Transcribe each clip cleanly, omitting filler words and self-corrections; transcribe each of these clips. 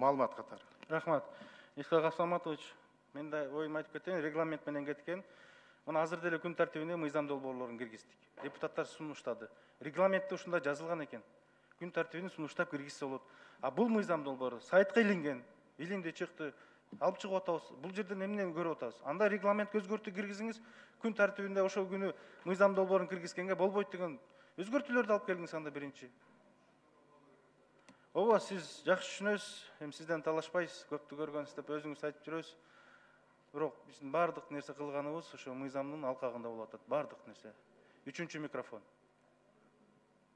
маалымат катары. Рахмат. Исхак Асламатович, мен да ойымды айтып кетейин, регламент менен кеткен. Мына азыр деле күн тартибине мыйзам долбоорлорун киргиздик. Депутаттар сунуштады. Регламентте ушундай жазылган экен. Күн тартибине сунуштап киргизсе болот. А бул мыйзам долбоору сайтка илинген. Илинди чыкты. Алып чыгып атабыз. Бул жерден эмнени көрүп атабыз? Анда регламент өзгөртүү киргизиңиз, күн тартибинде ошол күнү мыйзам долбоорун киргизгенге болбойт деген өзгөртүүлөрдү алып келиңиз анда биринчи. Ооба, сиз жакшы түшүнөсүз. Эми сизден талашпайбыз, көптү көргөнсүз деп өзүңүз айтып жүрөсүз. Бирок биздин бардык нерсе кылганыбыз ошо мыйзамдын алкагында болуп атат. Бардык нерсе. Үчүнчү микрофон.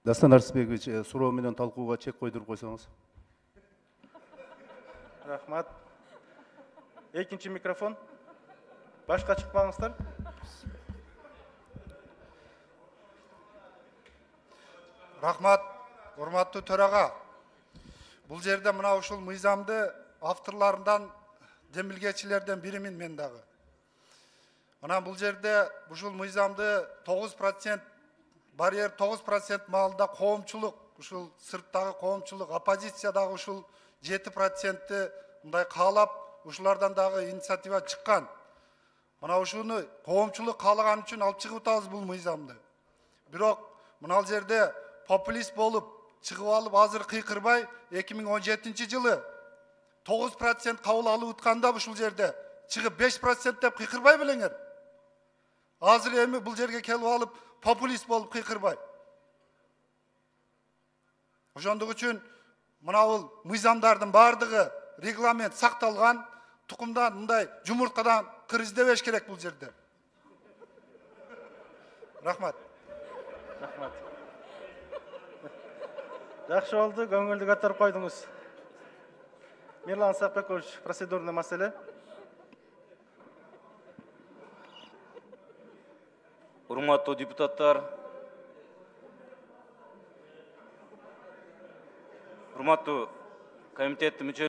Дастан Арсбекович, суроо менен талкууга чек койдуруп койсоңуз. Рахмат. Экинчи микрофон. Башка чыкпаңыздар. Рахмат, урматтуу төрага. Бул жерде мына ушул мыйзамды авторларынан демилгечилерден биримин мен дагы. Мына бул жерде ушул мыйзамды 9% барьер 9% маалда коомчулук, ушул сырттагы коомчулук, оппозициядагы ушул 7%-ти мындай каалап, ушулардан дагы инициатива чыккан. Мына ушуну коомчулук каалаган үчүн алып чыгып атабыз бул мыйзамды. Бирок мына жерде популист болуп чыгып алып азыр кыйкырбай 2017 жылы 9% кабыл алып утканда ушул жерде чыгып 5% деп кыйкырбай белеңер. Азыр эми бул жерге келип алып популист болуп кыйкырбай. Ошондук үчүн мына бул мыйзамдардын бардыгы регламент сакталган, тукумдан мындай жумурткадан кыр издебеш керек бул жерде. Рахмат. Рахмат. Жакшы болду, көңүлдү көтөрүп койдуңуз. Мирлан Сапекович, процедурный маселе. Урматтуу депутаттар, урматтуу комитеттин мүчөлөрү,